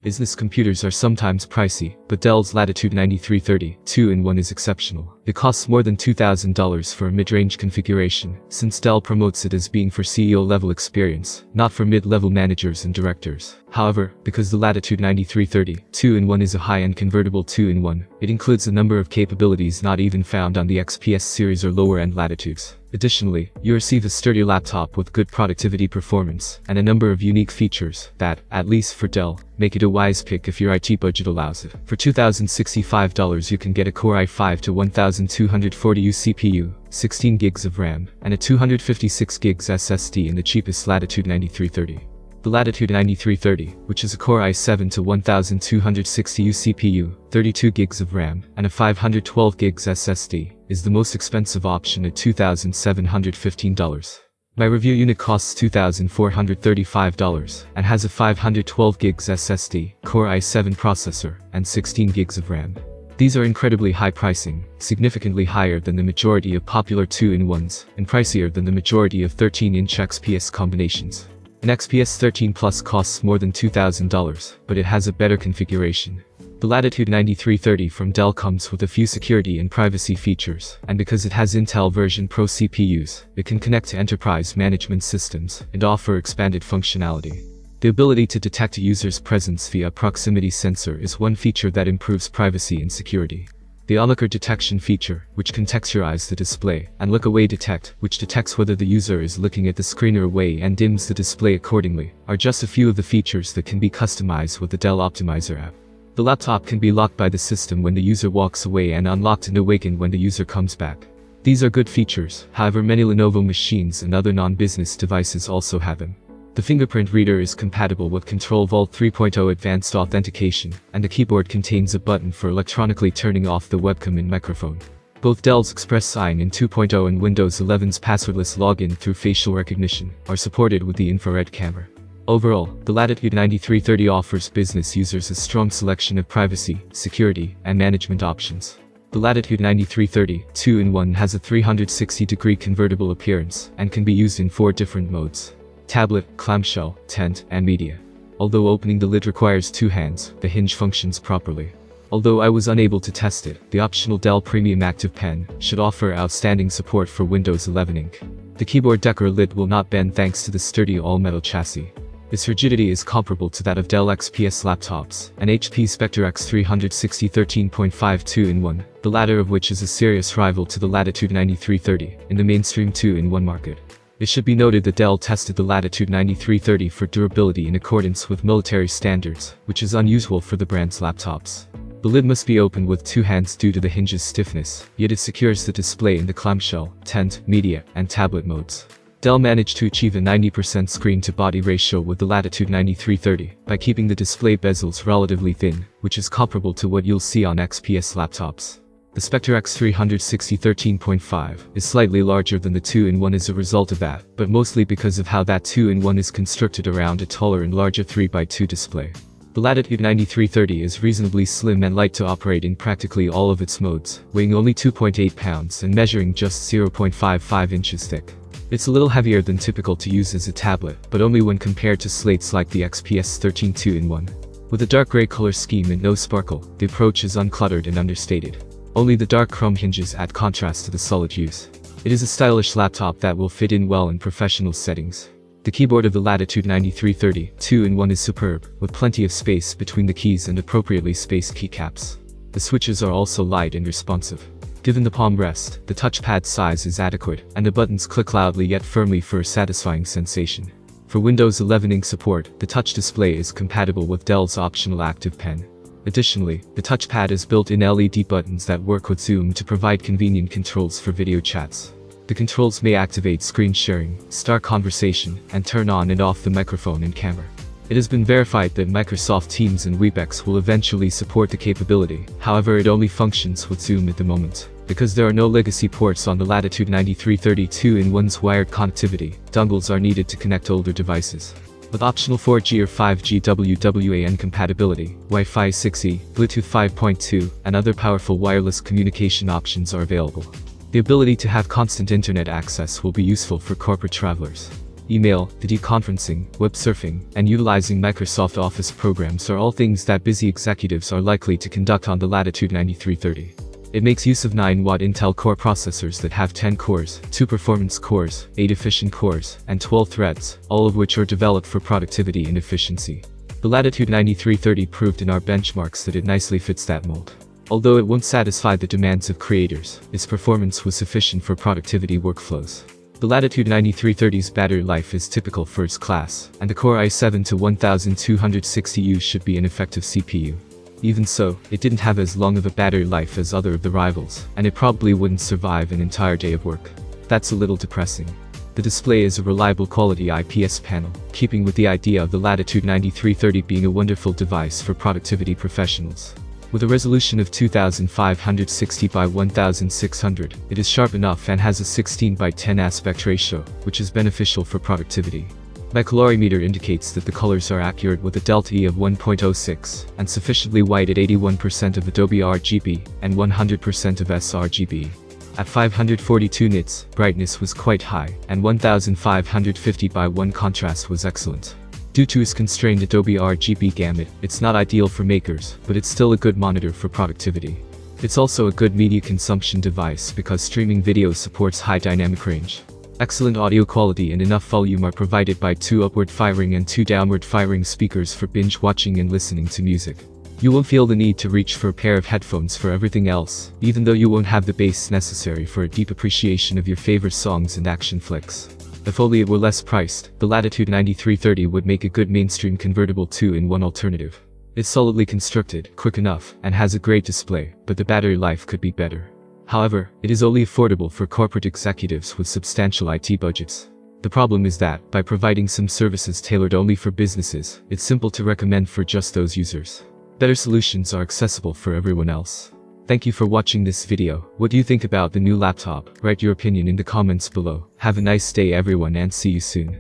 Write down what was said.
Business computers are sometimes pricey, but Dell's Latitude 9330 2-in-1 is exceptional. It costs more than $2,000 for a mid-range configuration, since Dell promotes it as being for CEO-level experience, not for mid-level managers and directors. However, because the Latitude 9330 2-in-1 is a high-end convertible 2-in-1, it includes a number of capabilities not even found on the XPS series or lower-end Latitudes. Additionally, you receive a sturdy laptop with good productivity performance and a number of unique features that, at least for Dell, make it a wise pick if your IT budget allows it. For $2,065 you can get a Core i5 to 1240U CPU, 16 gigs of RAM, and a 256 gigs SSD in the cheapest Latitude 9330. The Latitude 9330, which is a Core i7 to 1260U CPU, 32 gigs of RAM, and a 512 gigs SSD, is the most expensive option at $2,715. My review unit costs $2,435 and has a 512 gigs SSD, Core i7 processor, and 16 gigs of RAM. These are incredibly high pricing, significantly higher than the majority of popular 2-in-1s, and pricier than the majority of 13-inch XPS combinations. An XPS 13 Plus costs more than $2,000, but it has a better configuration. The Latitude 9330 from Dell comes with a few security and privacy features, and because it has Intel version Pro CPUs, it can connect to enterprise management systems and offer expanded functionality. The ability to detect a user's presence via a proximity sensor is one feature that improves privacy and security. The onlooker detection feature, which can texturize the display, and look away detect, which detects whether the user is looking at the screen or away and dims the display accordingly, are just a few of the features that can be customized with the Dell Optimizer app. The laptop can be locked by the system when the user walks away and unlocked and awakened when the user comes back. These are good features, however many Lenovo machines and other non-business devices also have them. The fingerprint reader is compatible with Control Vault 3.0 Advanced Authentication, and the keyboard contains a button for electronically turning off the webcam and microphone. Both Dell's Express Sign in 2.0 and Windows 11's passwordless login through facial recognition are supported with the infrared camera. Overall, the Latitude 9330 offers business users a strong selection of privacy, security, and management options. The Latitude 9330 2-in-1 has a 360-degree convertible appearance and can be used in 4 different modes: tablet, clamshell, tent, and media. Although opening the lid requires 2 hands, the hinge functions properly. Although I was unable to test it, the optional Dell Premium Active Pen should offer outstanding support for Windows 11 ink. The keyboard decor lid will not bend thanks to the sturdy all-metal chassis. Its rigidity is comparable to that of Dell XPS laptops and HP Spectre X360 13.5 2-in-1, the latter of which is a serious rival to the Latitude 9330 in the mainstream 2-in-1 market. It should be noted that Dell tested the Latitude 9330 for durability in accordance with military standards, which is unusual for the brand's laptops. The lid must be opened with 2 hands due to the hinge's stiffness, yet it secures the display in the clamshell, tent, media, and tablet modes. Dell managed to achieve a 90% screen-to-body ratio with the Latitude 9330 by keeping the display bezels relatively thin, which is comparable to what you'll see on XPS laptops. The Spectre X360 13.5 is slightly larger than the 2-in-1 as a result of that, but mostly because of how that 2-in-1 is constructed around a taller and larger 3x2 display. The Latitude 9330 is reasonably slim and light to operate in practically all of its modes, weighing only 2.8 pounds and measuring just 0.55 inches thick. It's a little heavier than typical to use as a tablet, but only when compared to slates like the XPS 13 2-in-1. With a dark gray color scheme and no sparkle, the approach is uncluttered and understated. Only the dark chrome hinges add contrast to the solid hues. It is a stylish laptop that will fit in well in professional settings. The keyboard of the Latitude 9330 2-in-1 is superb, with plenty of space between the keys and appropriately spaced keycaps. The switches are also light and responsive. Given the palm rest, the touchpad size is adequate, and the buttons click loudly yet firmly for a satisfying sensation. For Windows 11 ink support, the touch display is compatible with Dell's optional Active Pen. Additionally, the touchpad has built-in LED buttons that work with Zoom to provide convenient controls for video chats. The controls may activate screen sharing, start conversation, and turn on and off the microphone and camera. It has been verified that Microsoft Teams and Webex will eventually support the capability, however it only functions with Zoom at the moment. Because there are no legacy ports on the Latitude 9330 2-in-1's wired connectivity, dongles are needed to connect older devices. With optional 4G or 5G WWAN compatibility, Wi-Fi 6E, Bluetooth 5.2, and other powerful wireless communication options are available. The ability to have constant internet access will be useful for corporate travelers. Email, videoconferencing, web surfing, and utilizing Microsoft Office programs are all things that busy executives are likely to conduct on the Latitude 9330. It makes use of 9-watt Intel Core processors that have 10 cores, 2 performance cores, 8 efficient cores, and 12 threads, all of which are developed for productivity and efficiency. The Latitude 9330 proved in our benchmarks that it nicely fits that mold. Although it won't satisfy the demands of creators, its performance was sufficient for productivity workflows. The Latitude 9330's battery life is typical for its class, and the Core i7-1260U should be an effective CPU. Even so, it didn't have as long of a battery life as other of the rivals, and it probably wouldn't survive an entire day of work. That's a little depressing. The display is a reliable quality IPS panel, keeping with the idea of the Latitude 9330 being a wonderful device for productivity professionals. With a resolution of 2560 by 1600, it is sharp enough and has a 16:10 aspect ratio, which is beneficial for productivity. My colorimeter indicates that the colors are accurate with a delta E of 1.06, and sufficiently white at 81% of Adobe RGB, and 100% of sRGB. At 542 nits, brightness was quite high, and 1550 by 1 contrast was excellent. Due to its constrained Adobe RGB gamut, it's not ideal for makers, but it's still a good monitor for productivity. It's also a good media consumption device because streaming video supports high dynamic range. Excellent audio quality and enough volume are provided by 2 upward-firing and 2 downward-firing speakers for binge watching and listening to music. You won't feel the need to reach for a pair of headphones for everything else, even though you won't have the bass necessary for a deep appreciation of your favorite songs and action flicks. If only it were less priced, the Latitude 9330 would make a good mainstream convertible 2-in-1 alternative. It's solidly constructed, quick enough, and has a great display, but the battery life could be better. However, it is only affordable for corporate executives with substantial IT budgets. The problem is that, by providing some services tailored only for businesses, it's simple to recommend for just those users. Better solutions are accessible for everyone else. Thank you for watching this video. What do you think about the new laptop? Write your opinion in the comments below. Have a nice day everyone and see you soon.